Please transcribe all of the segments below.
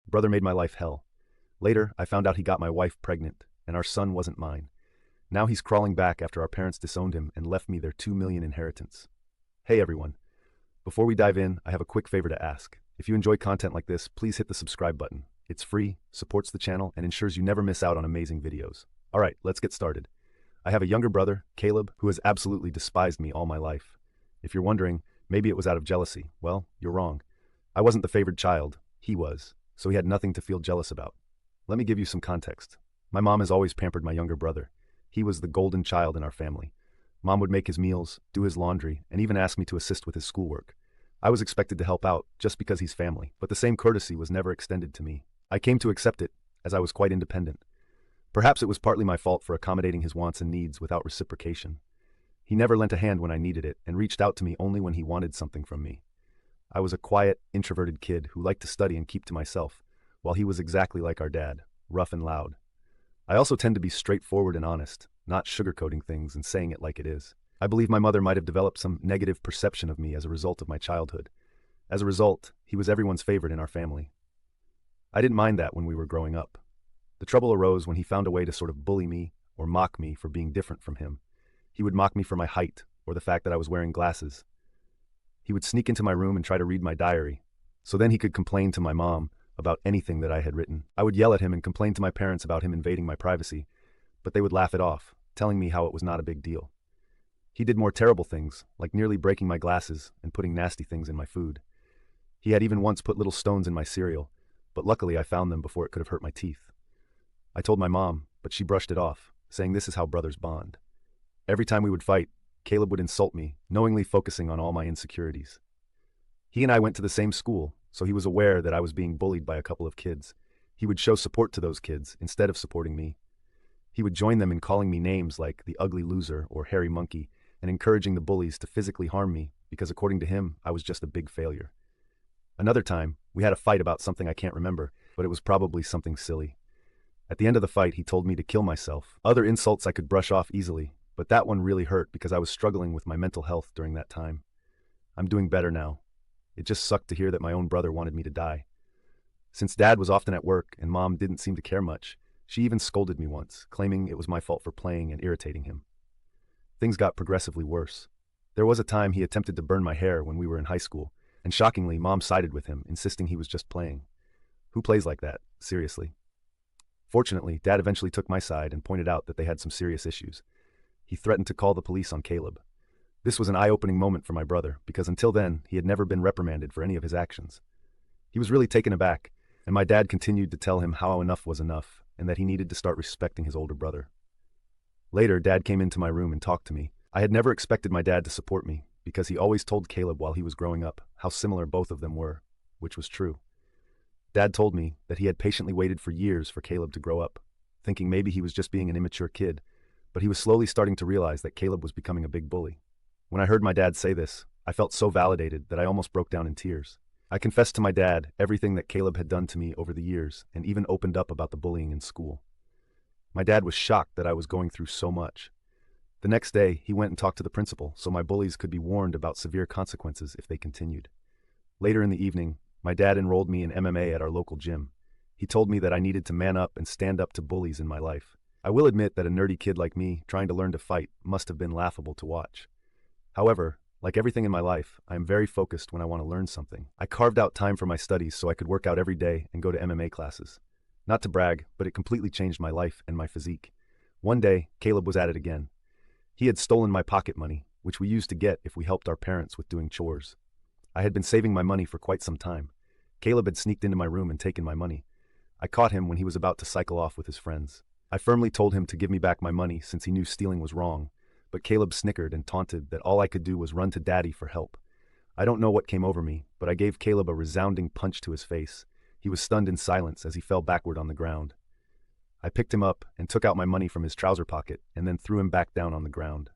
Brother made my life hell. Later, I found out he got my wife pregnant, and our son wasn't mine. Now he's crawling back after our parents disowned him and left me their 2 million inheritance. Hey everyone. Before we dive in, I have a quick favor to ask. If you enjoy content like this, please hit the subscribe button. It's free, supports the channel, and ensures you never miss out on amazing videos. Alright, let's get started. I have a younger brother, Caleb, who has absolutely despised me all my life. If you're wondering, maybe it was out of jealousy. Well, you're wrong. I wasn't the favored child. He was, so he had nothing to feel jealous about. Let me give you some context. My mom has always pampered my younger brother. He was the golden child in our family. Mom would make his meals, do his laundry, and even ask me to assist with his schoolwork. I was expected to help out just because he's family, but the same courtesy was never extended to me. I came to accept it, as I was quite independent. Perhaps it was partly my fault for accommodating his wants and needs without reciprocation. He never lent a hand when I needed it and reached out to me only when he wanted something from me. I was a quiet, introverted kid who liked to study and keep to myself, while he was exactly like our dad, rough and loud. I also tend to be straightforward and honest, not sugarcoating things and saying it like it is. I believe my mother might have developed some negative perception of me as a result of my childhood. As a result, he was everyone's favorite in our family. I didn't mind that when we were growing up. The trouble arose when he found a way to sort of bully me or mock me for being different from him. He would mock me for my height or the fact that I was wearing glasses. He would sneak into my room and try to read my diary, so then he could complain to my mom about anything that I had written. I would yell at him and complain to my parents about him invading my privacy, but they would laugh it off, telling me how it was not a big deal. He did more terrible things, like nearly breaking my glasses and putting nasty things in my food. He had even once put little stones in my cereal, but luckily I found them before it could have hurt my teeth. I told my mom, but she brushed it off, saying this is how brothers bond. Every time we would fight, Caleb would insult me, knowingly focusing on all my insecurities. He and I went to the same school, so he was aware that I was being bullied by a couple of kids. He would show support to those kids instead of supporting me. He would join them in calling me names like the ugly loser or hairy monkey and encouraging the bullies to physically harm me because according to him, I was just a big failure. Another time, we had a fight about something I can't remember, but it was probably something silly. At the end of the fight, he told me to kill myself. Other insults I could brush off easily, but that one really hurt because I was struggling with my mental health during that time. I'm doing better now. It just sucked to hear that my own brother wanted me to die. Since Dad was often at work and Mom didn't seem to care much, she even scolded me once, claiming it was my fault for playing and irritating him. Things got progressively worse. There was a time he attempted to burn my hair when we were in high school, and shockingly, Mom sided with him, insisting he was just playing. Who plays like that, seriously? Fortunately, Dad eventually took my side and pointed out that they had some serious issues. He threatened to call the police on Caleb. This was an eye-opening moment for my brother, because until then, he had never been reprimanded for any of his actions. He was really taken aback, and my dad continued to tell him how enough was enough, and that he needed to start respecting his older brother. Later, Dad came into my room and talked to me. I had never expected my dad to support me, because he always told Caleb while he was growing up how similar both of them were, which was true. Dad told me that he had patiently waited for years for Caleb to grow up, thinking maybe he was just being an immature kid, but he was slowly starting to realize that Caleb was becoming a big bully. When I heard my dad say this, I felt so validated that I almost broke down in tears. I confessed to my dad everything that Caleb had done to me over the years and even opened up about the bullying in school. My dad was shocked that I was going through so much. The next day, he went and talked to the principal so my bullies could be warned about severe consequences if they continued. Later in the evening, my dad enrolled me in MMA at our local gym. He told me that I needed to man up and stand up to bullies in my life. I will admit that a nerdy kid like me trying to learn to fight must have been laughable to watch. However, like everything in my life, I am very focused when I want to learn something. I carved out time for my studies so I could work out every day and go to MMA classes. Not to brag, but it completely changed my life and my physique. One day, Caleb was at it again. He had stolen my pocket money, which we used to get if we helped our parents with doing chores. I had been saving my money for quite some time. Caleb had sneaked into my room and taken my money. I caught him when he was about to cycle off with his friends. I firmly told him to give me back my money since he knew stealing was wrong, but Caleb snickered and taunted that all I could do was run to Daddy for help. I don't know what came over me, but I gave Caleb a resounding punch to his face. He was stunned in silence as he fell backward on the ground. I picked him up and took out my money from his trouser pocket and then threw him back down on the ground.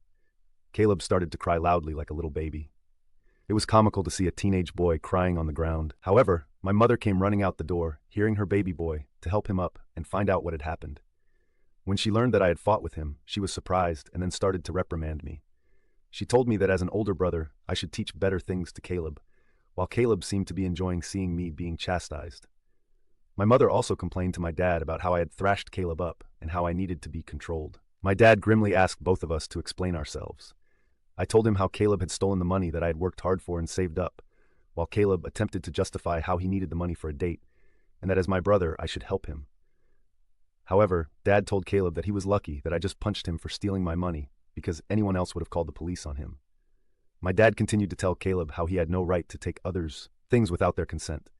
Caleb started to cry loudly like a little baby. It was comical to see a teenage boy crying on the ground. However, my mother came running out the door, hearing her baby boy, to help him up and find out what had happened. When she learned that I had fought with him, she was surprised and then started to reprimand me. She told me that as an older brother, I should teach better things to Caleb, while Caleb seemed to be enjoying seeing me being chastised. My mother also complained to my dad about how I had thrashed Caleb up and how I needed to be controlled. My dad grimly asked both of us to explain ourselves. I told him how Caleb had stolen the money that I had worked hard for and saved up, while Caleb attempted to justify how he needed the money for a date, and that as my brother, I should help him. However, Dad told Caleb that he was lucky that I just punched him for stealing my money, because anyone else would have called the police on him. My dad continued to tell Caleb how he had no right to take others' things without their consent.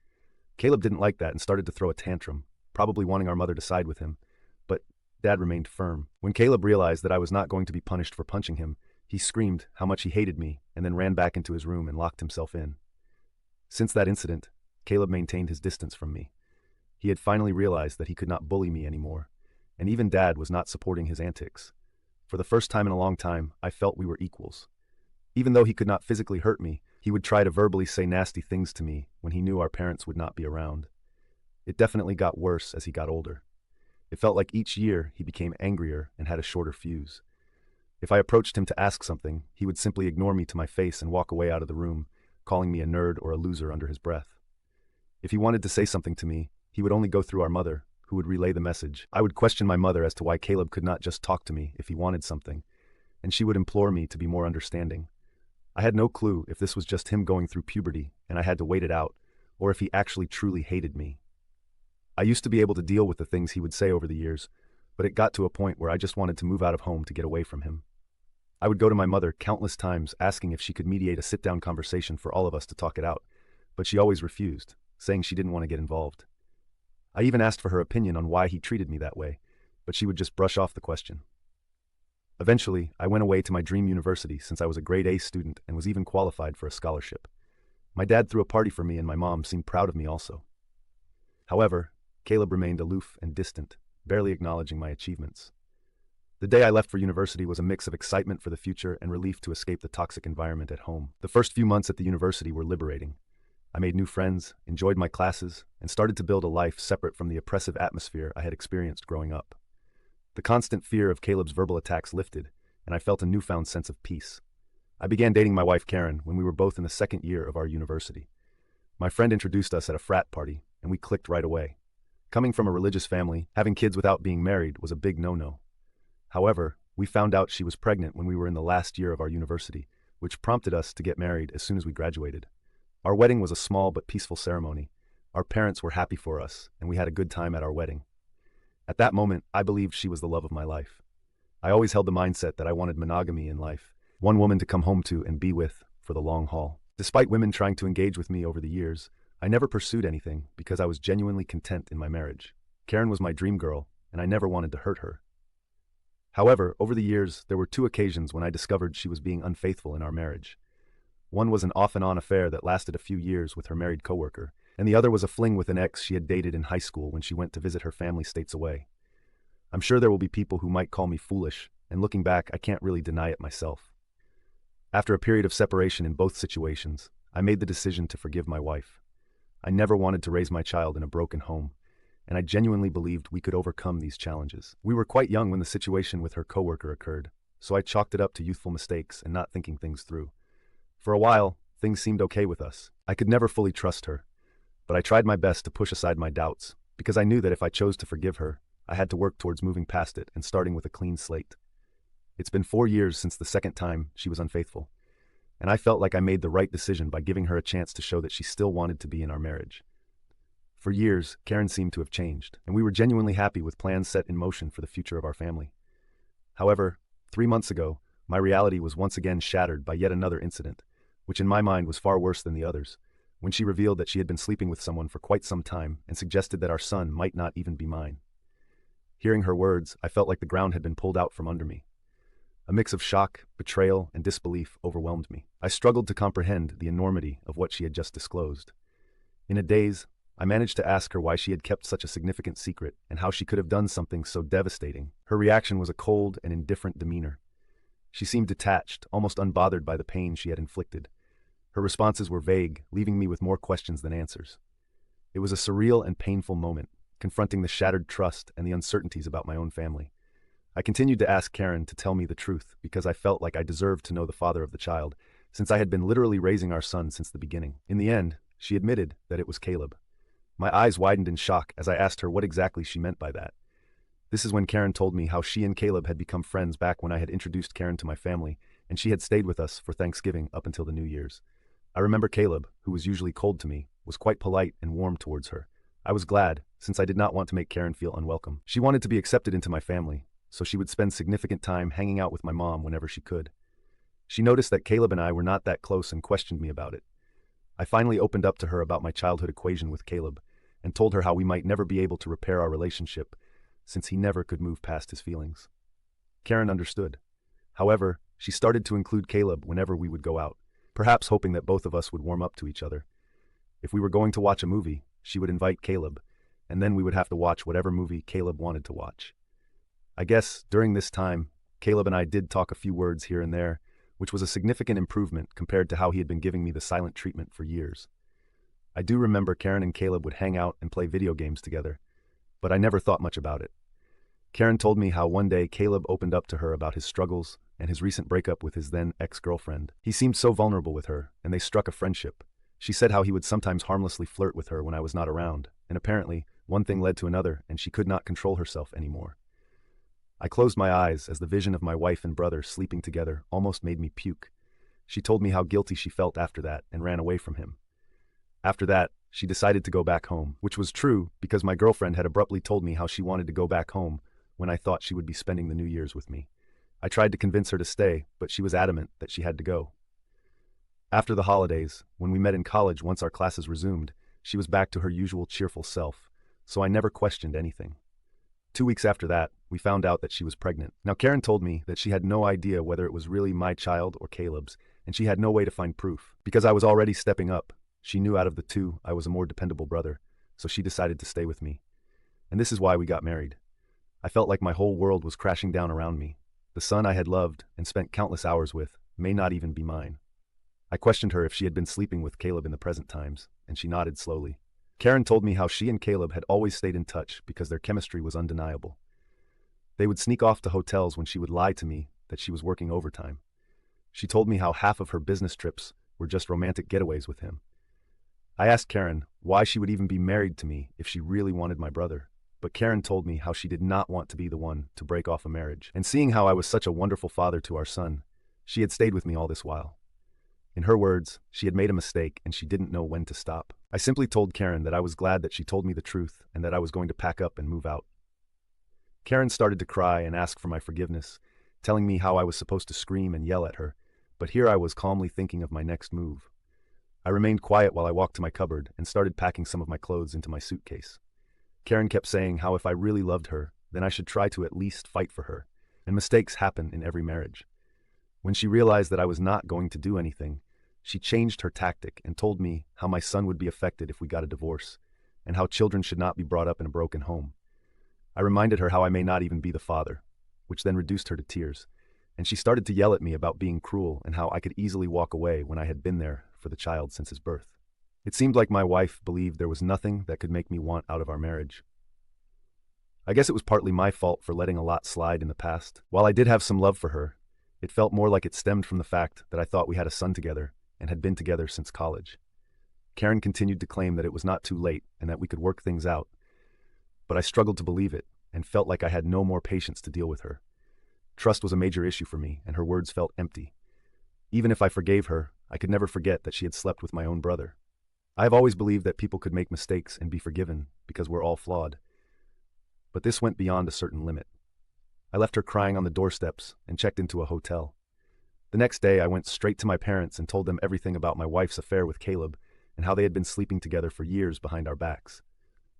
Caleb didn't like that and started to throw a tantrum, probably wanting our mother to side with him, but Dad remained firm. When Caleb realized that I was not going to be punished for punching him, he screamed how much he hated me and then ran back into his room and locked himself in. Since that incident, Caleb maintained his distance from me. He had finally realized that he could not bully me anymore, and even Dad was not supporting his antics. For the first time in a long time, I felt we were equals. Even though he could not physically hurt me, he would try to verbally say nasty things to me when he knew our parents would not be around. It definitely got worse as he got older. It felt like each year he became angrier and had a shorter fuse. If I approached him to ask something, he would simply ignore me to my face and walk away out of the room, calling me a nerd or a loser under his breath. If he wanted to say something to me, he would only go through our mother, who would relay the message. I would question my mother as to why Caleb could not just talk to me if he wanted something, and she would implore me to be more understanding. I had no clue if this was just him going through puberty and I had to wait it out, or if he actually truly hated me. I used to be able to deal with the things he would say over the years, but it got to a point where I just wanted to move out of home to get away from him. I would go to my mother countless times asking if she could mediate a sit-down conversation for all of us to talk it out, but she always refused, saying she didn't want to get involved. I even asked for her opinion on why he treated me that way, but she would just brush off the question. Eventually, I went away to my dream university since I was a grade A student and was even qualified for a scholarship. My dad threw a party for me and my mom seemed proud of me also. However, Caleb remained aloof and distant, barely acknowledging my achievements. The day I left for university was a mix of excitement for the future and relief to escape the toxic environment at home. The first few months at the university were liberating. I made new friends, enjoyed my classes, and started to build a life separate from the oppressive atmosphere I had experienced growing up. The constant fear of Caleb's verbal attacks lifted, and I felt a newfound sense of peace. I began dating my wife Karen when we were both in the second year of our university. My friend introduced us at a frat party, and we clicked right away. Coming from a religious family, having kids without being married was a big no-no. However, we found out she was pregnant when we were in the last year of our university, which prompted us to get married as soon as we graduated. Our wedding was a small but peaceful ceremony. Our parents were happy for us, and we had a good time at our wedding. At that moment, I believed she was the love of my life. I always held the mindset that I wanted monogamy in life, one woman to come home to and be with for the long haul. Despite women trying to engage with me over the years, I never pursued anything because I was genuinely content in my marriage. Karen was my dream girl, and I never wanted to hurt her. However, over the years, there were 2 occasions when I discovered she was being unfaithful in our marriage. One was an off-and-on affair that lasted a few years with her married coworker, and the other was a fling with an ex she had dated in high school when she went to visit her family states away. I'm sure there will be people who might call me foolish, and looking back, I can't really deny it myself. After a period of separation in both situations, I made the decision to forgive my wife. I never wanted to raise my child in a broken home, and I genuinely believed we could overcome these challenges. We were quite young when the situation with her coworker occurred, so I chalked it up to youthful mistakes and not thinking things through. For a while, things seemed okay with us. I could never fully trust her, but I tried my best to push aside my doubts, because I knew that if I chose to forgive her, I had to work towards moving past it and starting with a clean slate. It's been 4 years since the second time she was unfaithful, and I felt like I made the right decision by giving her a chance to show that she still wanted to be in our marriage. For years, Karen seemed to have changed, and we were genuinely happy with plans set in motion for the future of our family. However, 3 months ago, my reality was once again shattered by yet another incident, which in my mind was far worse than the others, when she revealed that she had been sleeping with someone for quite some time and suggested that our son might not even be mine. Hearing her words, I felt like the ground had been pulled out from under me. A mix of shock, betrayal, and disbelief overwhelmed me. I struggled to comprehend the enormity of what she had just disclosed. In a daze, I managed to ask her why she had kept such a significant secret and how she could have done something so devastating. Her reaction was a cold and indifferent demeanor. She seemed detached, almost unbothered by the pain she had inflicted. Her responses were vague, leaving me with more questions than answers. It was a surreal and painful moment, confronting the shattered trust and the uncertainties about my own family. I continued to ask Karen to tell me the truth because I felt like I deserved to know the father of the child, since I had been literally raising our son since the beginning. In the end, she admitted that it was Caleb. My eyes widened in shock as I asked her what exactly she meant by that. This is when Karen told me how she and Caleb had become friends back when I had introduced Karen to my family, and she had stayed with us for Thanksgiving up until the New Year's. I remember Caleb, who was usually cold to me, was quite polite and warm towards her. I was glad, since I did not want to make Karen feel unwelcome. She wanted to be accepted into my family, so she would spend significant time hanging out with my mom whenever she could. She noticed that Caleb and I were not that close and questioned me about it. I finally opened up to her about my childhood equation with Caleb, and told her how we might never be able to repair our relationship, since he never could move past his feelings. Karen understood. However, she started to include Caleb whenever we would go out, perhaps hoping that both of us would warm up to each other. If we were going to watch a movie, she would invite Caleb, and then we would have to watch whatever movie Caleb wanted to watch. I guess, during this time, Caleb and I did talk a few words here and there, which was a significant improvement compared to how he had been giving me the silent treatment for years. I do remember Karen and Caleb would hang out and play video games together, but I never thought much about it. Karen told me how one day Caleb opened up to her about his struggles and his recent breakup with his then ex-girlfriend. He seemed so vulnerable with her, and they struck a friendship. She said how he would sometimes harmlessly flirt with her when I was not around, and apparently, one thing led to another, and she could not control herself anymore. I closed my eyes as the vision of my wife and brother sleeping together almost made me puke. She told me how guilty she felt after that and ran away from him. After that, she decided to go back home, which was true because my girlfriend had abruptly told me how she wanted to go back home when I thought she would be spending the New Year's with me. I tried to convince her to stay, but she was adamant that she had to go. After the holidays, when we met in college once our classes resumed, she was back to her usual cheerful self, so I never questioned anything. 2 weeks after that, we found out that she was pregnant. Now Karen told me that she had no idea whether it was really my child or Caleb's, and she had no way to find proof. Because I was already stepping up, she knew out of the two I was a more dependable brother, so she decided to stay with me. And this is why we got married. I felt like my whole world was crashing down around me. The son I had loved and spent countless hours with may not even be mine. I questioned her if she had been sleeping with Caleb in the present times, and she nodded slowly. Karen told me how she and Caleb had always stayed in touch because their chemistry was undeniable. They would sneak off to hotels when she would lie to me that she was working overtime. She told me how half of her business trips were just romantic getaways with him. I asked Karen why she would even be married to me if she really wanted my brother, but Karen told me how she did not want to be the one to break off a marriage. And seeing how I was such a wonderful father to our son, she had stayed with me all this while. In her words, she had made a mistake and she didn't know when to stop. I simply told Karen that I was glad that she told me the truth and that I was going to pack up and move out. Karen started to cry and ask for my forgiveness, telling me how I was supposed to scream and yell at her, but here I was calmly thinking of my next move. I remained quiet while I walked to my cupboard and started packing some of my clothes into my suitcase. Karen kept saying how if I really loved her, then I should try to at least fight for her, and mistakes happen in every marriage. When she realized that I was not going to do anything, she changed her tactic and told me how my son would be affected if we got a divorce, and how children should not be brought up in a broken home. I reminded her how I may not even be the father, which then reduced her to tears, and she started to yell at me about being cruel and how I could easily walk away when I had been there for the child since his birth. It seemed like my wife believed there was nothing that could make me want out of our marriage. I guess it was partly my fault for letting a lot slide in the past. While I did have some love for her, it felt more like it stemmed from the fact that I thought we had a son together and had been together since college. Karen continued to claim that it was not too late and that we could work things out, but I struggled to believe it and felt like I had no more patience to deal with her. Trust was a major issue for me, and her words felt empty. Even if I forgave her, I could never forget that she had slept with my own brother. I have always believed that people could make mistakes and be forgiven because we're all flawed. But this went beyond a certain limit. I left her crying on the doorsteps and checked into a hotel. The next day, I went straight to my parents and told them everything about my wife's affair with Caleb and how they had been sleeping together for years behind our backs.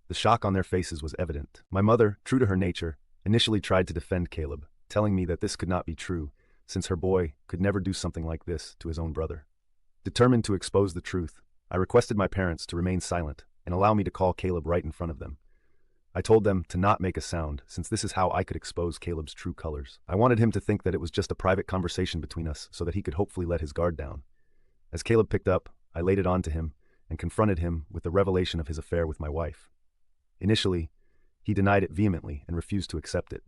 The shock on their faces was evident. My mother, true to her nature, initially tried to defend Caleb, telling me that this could not be true, since her boy could never do something like this to his own brother. Determined to expose the truth, I requested my parents to remain silent and allow me to call Caleb right in front of them. I told them to not make a sound, since this is how I could expose Caleb's true colors. I wanted him to think that it was just a private conversation between us so that he could hopefully let his guard down. As Caleb picked up, I laid it on to him and confronted him with the revelation of his affair with my wife. Initially, he denied it vehemently and refused to accept it.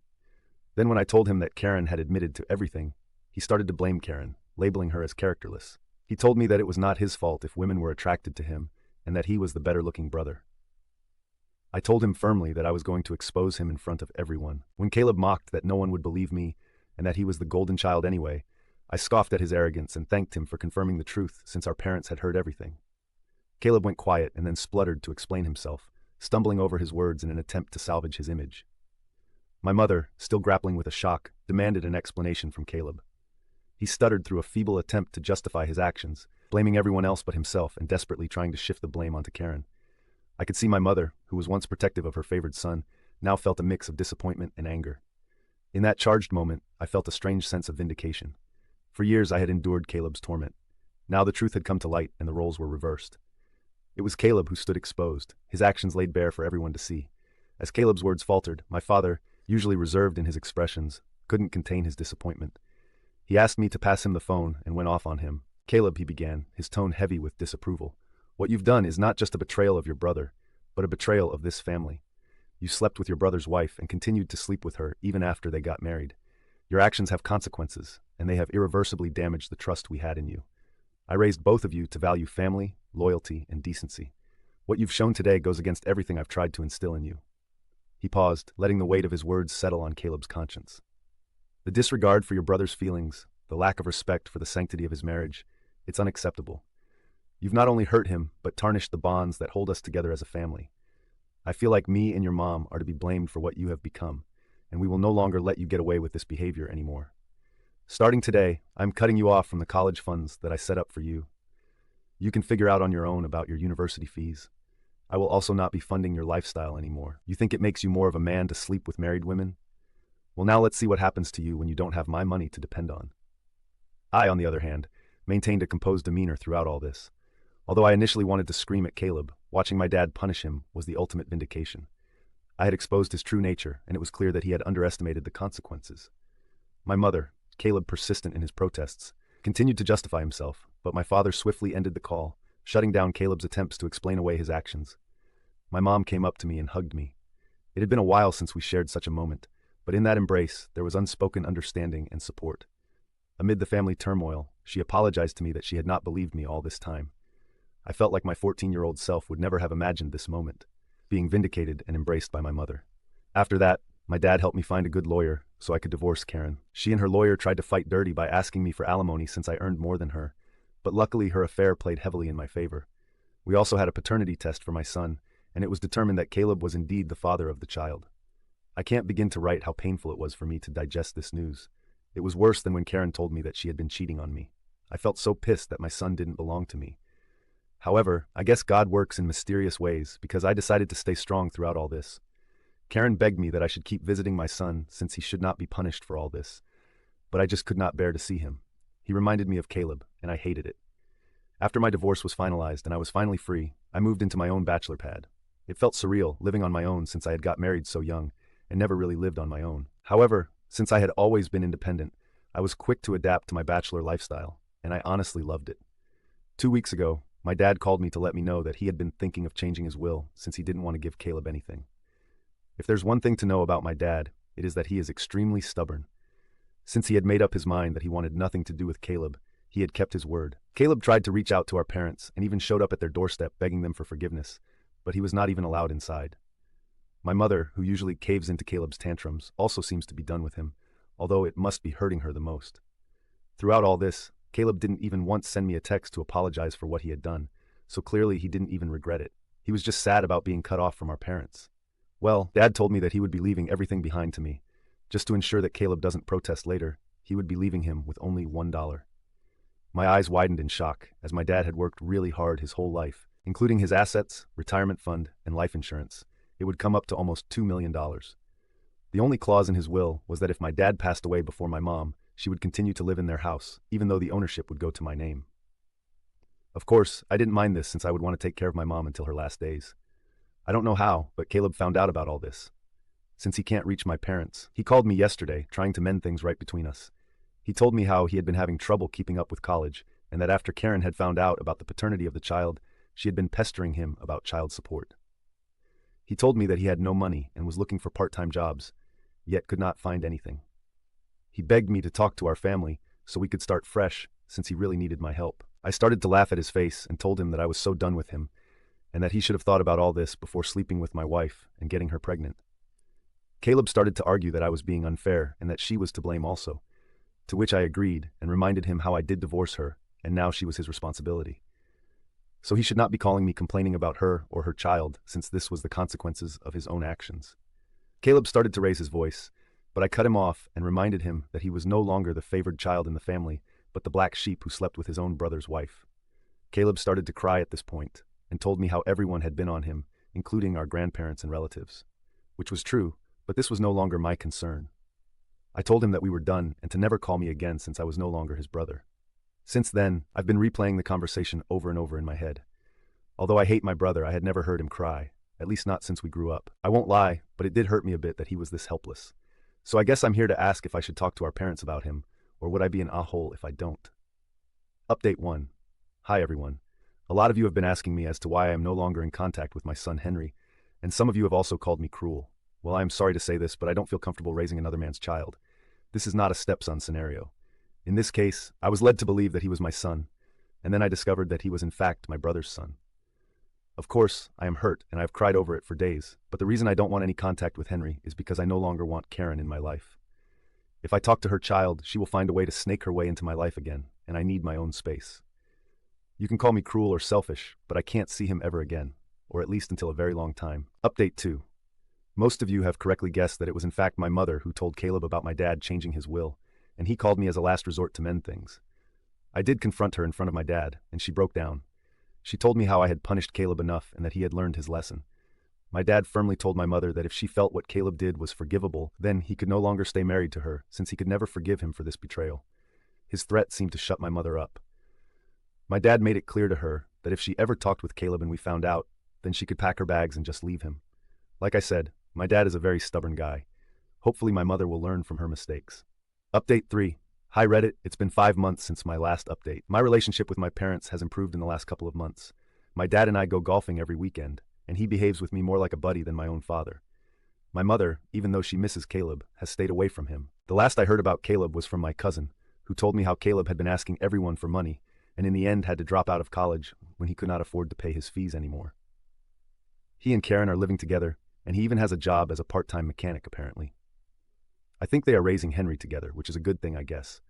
Then when I told him that Karen had admitted to everything, he started to blame Karen, labeling her as characterless. He told me that it was not his fault if women were attracted to him and that he was the better-looking brother. I told him firmly that I was going to expose him in front of everyone. When Caleb mocked that no one would believe me and that he was the golden child anyway, I scoffed at his arrogance and thanked him for confirming the truth since our parents had heard everything. Caleb went quiet and then spluttered to explain himself, stumbling over his words in an attempt to salvage his image. My mother, still grappling with a shock, demanded an explanation from Caleb. He stuttered through a feeble attempt to justify his actions, blaming everyone else but himself and desperately trying to shift the blame onto Karen. I could see my mother, who was once protective of her favored son, now felt a mix of disappointment and anger. In that charged moment, I felt a strange sense of vindication. For years I had endured Caleb's torment. Now the truth had come to light and the roles were reversed. It was Caleb who stood exposed, his actions laid bare for everyone to see. As Caleb's words faltered, my father, usually reserved in his expressions, couldn't contain his disappointment. He asked me to pass him the phone and went off on him. "Caleb," he began, his tone heavy with disapproval. "What you've done is not just a betrayal of your brother, but a betrayal of this family. You slept with your brother's wife and continued to sleep with her even after they got married. Your actions have consequences, and they have irreversibly damaged the trust we had in you. I raised both of you to value family, loyalty, and decency. What you've shown today goes against everything I've tried to instill in you." He paused, letting the weight of his words settle on Caleb's conscience. "The disregard for your brother's feelings, the lack of respect for the sanctity of his marriage, it's unacceptable. You've not only hurt him, but tarnished the bonds that hold us together as a family. I feel like me and your mom are to be blamed for what you have become, and we will no longer let you get away with this behavior anymore. Starting today, I'm cutting you off from the college funds that I set up for you. You can figure out on your own about your university fees. I will also not be funding your lifestyle anymore. You think it makes you more of a man to sleep with married women? Well, now let's see what happens to you when you don't have my money to depend on." I, on the other hand, maintained a composed demeanor throughout all this. Although I initially wanted to scream at Caleb, watching my dad punish him was the ultimate vindication. I had exposed his true nature, and it was clear that he had underestimated the consequences. My mother, Caleb persistent in his protests, continued to justify himself, but my father swiftly ended the call, shutting down Caleb's attempts to explain away his actions. My mom came up to me and hugged me. It had been a while since we shared such a moment, but in that embrace there was unspoken understanding and support. Amid the family turmoil, she apologized to me that she had not believed me all this time. I felt like my 14-year-old self would never have imagined this moment, being vindicated and embraced by my mother. After that, my dad helped me find a good lawyer so I could divorce Karen. She and her lawyer tried to fight dirty by asking me for alimony since I earned more than her, but luckily her affair played heavily in my favor. We also had a paternity test for my son, and it was determined that Caleb was indeed the father of the child. I can't begin to write how painful it was for me to digest this news. It was worse than when Karen told me that she had been cheating on me. I felt so pissed that my son didn't belong to me. However, I guess God works in mysterious ways because I decided to stay strong throughout all this. Karen begged me that I should keep visiting my son since he should not be punished for all this, but I just could not bear to see him. He reminded me of Caleb, and I hated it. After my divorce was finalized and I was finally free, I moved into my own bachelor pad. It felt surreal living on my own since I had got married so young and never really lived on my own. However, since I had always been independent, I was quick to adapt to my bachelor lifestyle, and I honestly loved it. 2 weeks ago, my dad called me to let me know that he had been thinking of changing his will since he didn't want to give Caleb anything. If there's one thing to know about my dad, it is that he is extremely stubborn. Since he had made up his mind that he wanted nothing to do with Caleb, he had kept his word. Caleb tried to reach out to our parents and even showed up at their doorstep begging them for forgiveness, but he was not even allowed inside. My mother, who usually caves into Caleb's tantrums, also seems to be done with him, although it must be hurting her the most. Throughout all this, Caleb didn't even once send me a text to apologize for what he had done, so clearly he didn't even regret it. He was just sad about being cut off from our parents. Well, Dad told me that he would be leaving everything behind to me. Just to ensure that Caleb doesn't protest later, he would be leaving him with only $1. My eyes widened in shock, as my dad had worked really hard his whole life, including his assets, retirement fund, and life insurance. It would come up to almost $2 million. The only clause in his will was that if my dad passed away before my mom, she would continue to live in their house, even though the ownership would go to my name. Of course, I didn't mind this since I would want to take care of my mom until her last days. I don't know how, but Caleb found out about all this. Since he can't reach my parents, he called me yesterday, trying to mend things right between us. He told me how he had been having trouble keeping up with college, and that after Karen had found out about the paternity of the child, she had been pestering him about child support. He told me that he had no money and was looking for part-time jobs, yet could not find anything. He begged me to talk to our family so we could start fresh, since he really needed my help. I started to laugh at his face and told him that I was so done with him, and that he should have thought about all this before sleeping with my wife and getting her pregnant. Caleb started to argue that I was being unfair and that she was to blame also, to which I agreed and reminded him how I did divorce her, and now she was his responsibility. So he should not be calling me complaining about her or her child, since this was the consequences of his own actions. Caleb started to raise his voice, but I cut him off and reminded him that he was no longer the favored child in the family, but the black sheep who slept with his own brother's wife. Caleb started to cry at this point and told me how everyone had been on him, including our grandparents and relatives. Which was true, but this was no longer my concern. I told him that we were done and to never call me again since I was no longer his brother. Since then, I've been replaying the conversation over and over in my head. Although I hate my brother, I had never heard him cry, at least not since we grew up. I won't lie, but it did hurt me a bit that he was this helpless. So I guess I'm here to ask if I should talk to our parents about him, or would I be an a-hole if I don't? Update 1. Hi everyone. A lot of you have been asking me as to why I am no longer in contact with my son Henry, and some of you have also called me cruel. Well, I am sorry to say this, but I don't feel comfortable raising another man's child. This is not a stepson scenario. In this case, I was led to believe that he was my son, and then I discovered that he was in fact my brother's son. Of course, I am hurt and I have cried over it for days, but the reason I don't want any contact with Henry is because I no longer want Karen in my life. If I talk to her child, she will find a way to snake her way into my life again, and I need my own space. You can call me cruel or selfish, but I can't see him ever again, or at least until a very long time. Update 2. Most of you have correctly guessed that it was in fact my mother who told Caleb about my dad changing his will, and he called me as a last resort to mend things. I did confront her in front of my dad, and she broke down. She told me how I had punished Caleb enough and that he had learned his lesson. My dad firmly told my mother that if she felt what Caleb did was forgivable, then he could no longer stay married to her, since he could never forgive him for this betrayal. His threat seemed to shut my mother up. My dad made it clear to her that if she ever talked with Caleb and we found out, then she could pack her bags and just leave him. Like I said, my dad is a very stubborn guy. Hopefully my mother will learn from her mistakes. Update 3. Hi Reddit, it's been 5 months since my last update. My relationship with my parents has improved in the last couple of months. My dad and I go golfing every weekend, and he behaves with me more like a buddy than my own father. My mother, even though she misses Caleb, has stayed away from him. The last I heard about Caleb was from my cousin, who told me how Caleb had been asking everyone for money, and in the end had to drop out of college when he could not afford to pay his fees anymore. He and Karen are living together, and he even has a job as a part-time mechanic apparently. I think they are raising Henry together, which is a good thing, I guess.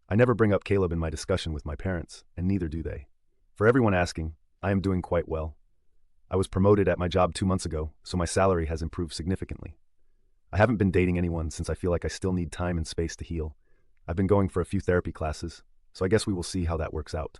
I never bring up Caleb in my discussion with my parents, and neither do they. For everyone asking, I am doing quite well. I was promoted at my job 2 months ago, so my salary has improved significantly. I haven't been dating anyone since I feel like I still need time and space to heal. I've been going for a few therapy classes, so I guess we will see how that works out.